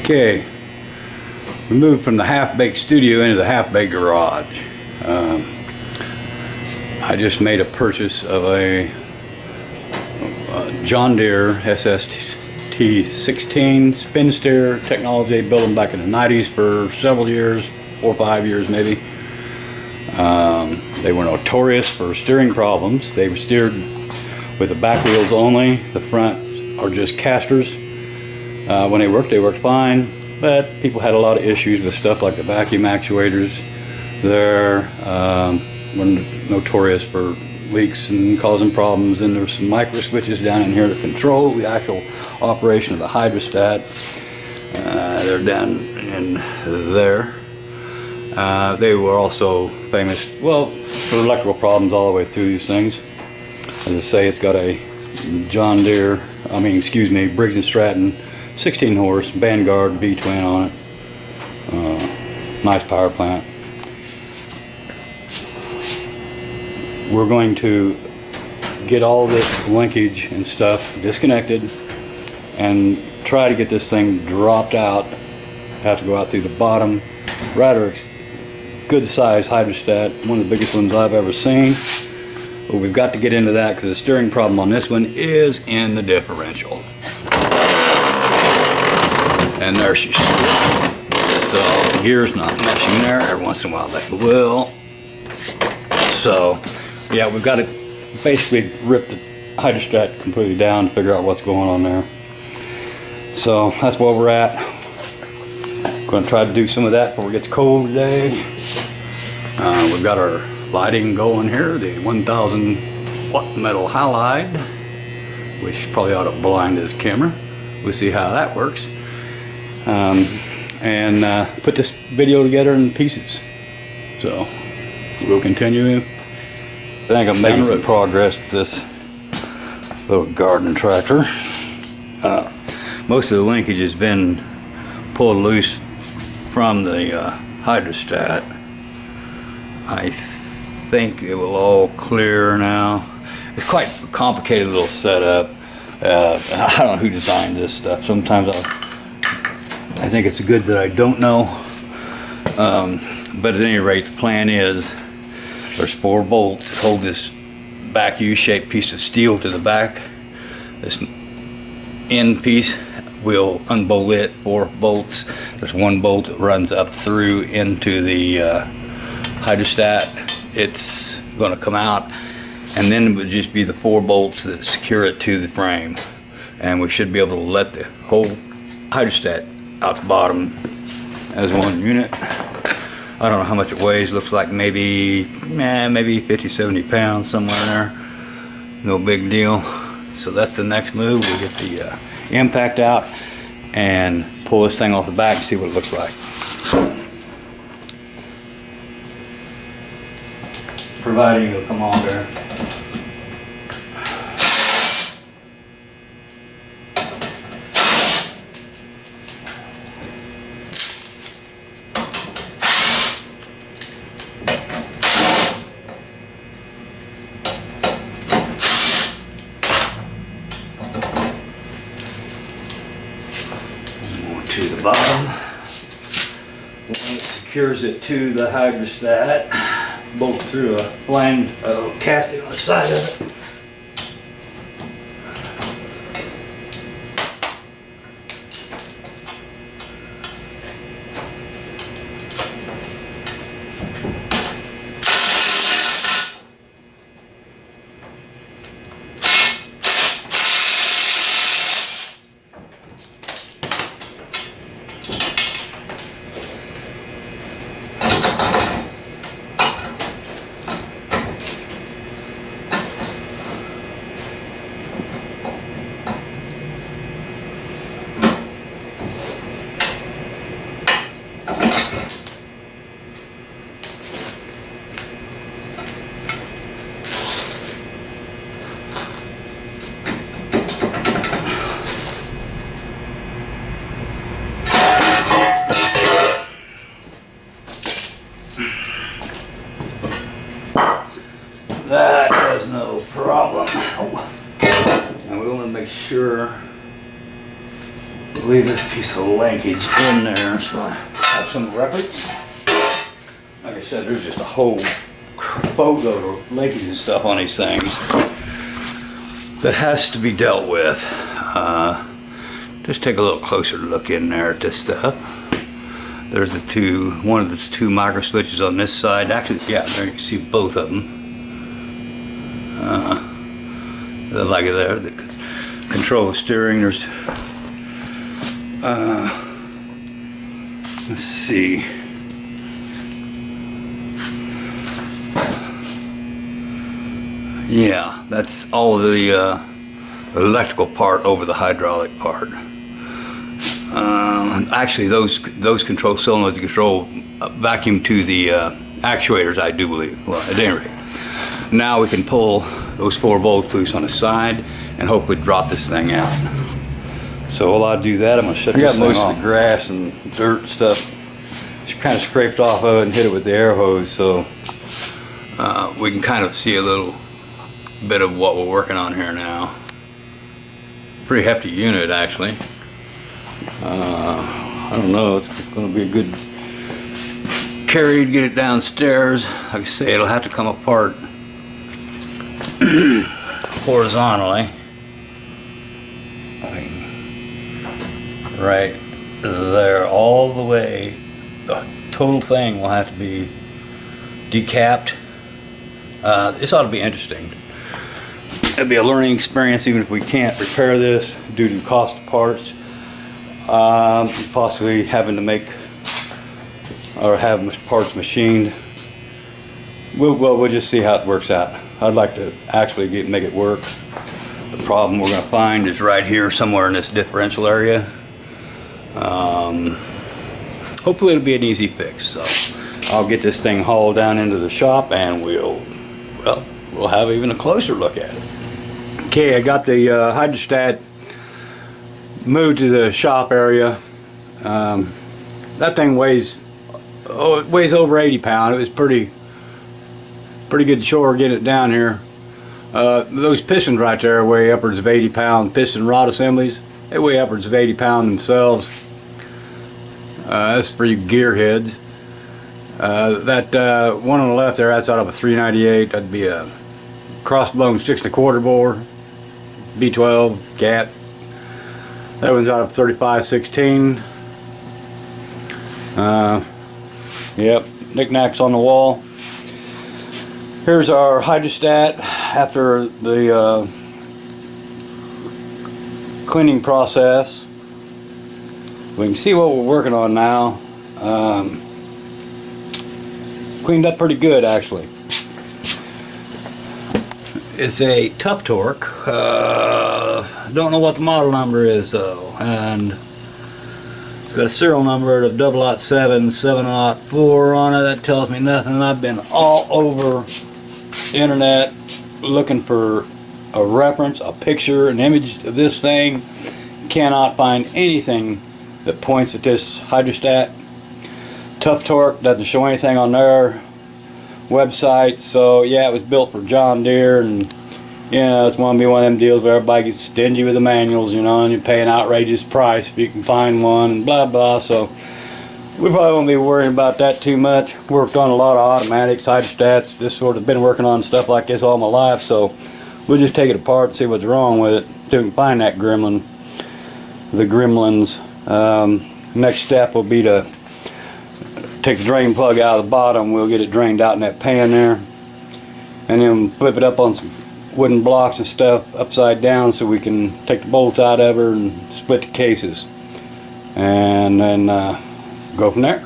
Okay, we moved from the half-baked studio into the half-baked garage. I just made a purchase of a John Deere SST16 spin steer technology. They built them back in the 90s for several years, 4 or 5 years maybe. They were notorious for steering problems. They were steered with the back wheels only. The front are just casters. When they worked fine, but people had a lot of issues with stuff like the vacuum actuators. They're were notorious for leaks and causing problems, and there's some micro switches down in here to control the actual operation of the hydrostat. They're down in there. They were also famous, well, for electrical problems all the way through these things. As I say, it's got a Briggs and Stratton 16 horse Vanguard V-twin on it. Nice power plant. We're going to get all this linkage and stuff disconnected and try to get this thing dropped out. Have to go out through the bottom. Rather good size hydrostat, one of the biggest ones I've ever seen. But we've got to get into that because the steering problem on this one is in the differential. And there she's so the gear's not meshing there. Every once in a while they will. So yeah, we've got to basically rip the hydrostat completely down to figure out what's going on there. So that's where we're at. Going to try to do some of that before it gets cold today. We've got our lighting going here, the 1000 watt metal halide, which probably ought to blind this camera. We'll see how that works. And put this video together in pieces. So we'll continue. I think I'm making some progress with this little garden tractor. Most of the linkage has been pulled loose from the hydrostat. I think it will all clear now. It's quite a complicated little setup. I don't know who designed this stuff. Sometimes I think it's good that I don't know. But at any rate, the plan is there's 4 bolts that hold this back U-shaped piece of steel to the back. This end piece will unbolt it, 4 bolts. There's 1 bolt that runs up through into the hydrostat. It's going to come out, and then it would just be the 4 bolts that secure it to the frame. And we should be able to let the whole hydrostat out the bottom as one unit. I don't know how much it weighs. Looks like maybe 50-70 pounds, somewhere in there. No big deal. So that's the next move. We'll get the impact out and pull this thing off the back and see what it looks like. Providing it'll come on there. To the bottom. One secures it to the hydrostat, bolt through a blind casting on the side of it. That was no problem. Oh. And we want to make sure leave this piece of linkage in there so I have some reference. Like I said, there's just a whole boatload of linkage and stuff on these things that has to be dealt with. Just take a little closer look in there at this stuff. There's one of the two micro switches on this side. Actually, yeah, there you can see both of them. Like there, the control the steering. There's, let's see. Yeah, that's all of the electrical part over the hydraulic part. Actually, those control solenoids control vacuum to the actuators, I do believe. Well, at any rate, now we can pull those 4 bolts loose on the side and hopefully drop this thing out. So while I do that, I'm going to shut this thing off. I got most of the grass and dirt and stuff just kind of scraped off of it and hit it with the air hose, so we can kind of see a little bit of what we're working on here now. Pretty hefty unit, actually. I don't know, it's going to be a good carry to get it downstairs. Like I say, it'll have to come apart horizontally. Right there, all the way. The total thing will have to be decapped. This ought to be interesting. It'll be a learning experience, even if we can't repair this due to the cost of parts. Possibly having to make or have parts machined. We'll just see how it works out. I'd like to actually make it work. The problem we're going to find is right here somewhere in this differential area. Hopefully it'll be an easy fix. So I'll get this thing hauled down into the shop and we'll have even a closer look at it. Okay, I got the hydrostat moved to the shop area. That thing weighs over 80 pounds. It was pretty good chore getting it down here. Those pistons right there weigh upwards of 80 pound piston rod assemblies. They weigh upwards of 80 pounds themselves. That's for you gearheads. That one on the left there, that's out of a 398. That'd be a crossblown 6 1/4 bore, B12 cat. That one's out of 3516. Yep, knickknacks on the wall. Here's our hydrostat after the cleaning process. We can see what we're working on now. Cleaned up pretty good, actually. It's a Tuff Torq. Don't know what the model number is though, and it's got a serial number of 007 704 on it. That tells me nothing. I've been all over the internet looking for a reference, a picture, an image of this thing. Cannot find anything that points at this hydrostat. Tuff Torq doesn't show anything on their website, so yeah, it was built for John Deere, and you know, it's going to be one of them deals where everybody gets stingy with the manuals, you know, and you pay an outrageous price if you can find one, and blah blah. So we probably won't be worrying about that too much. Worked on a lot of automatics, hydrostats, this sort of, been working on stuff like this all my life, so we'll just take it apart and see what's wrong with it, see if we can find that gremlin, the gremlins. Next step will be to take the drain plug out of the bottom. We'll get it drained out in that pan there, and then flip it up on some wooden blocks and stuff upside down so we can take the bolts out of her and split the cases, and then go from there.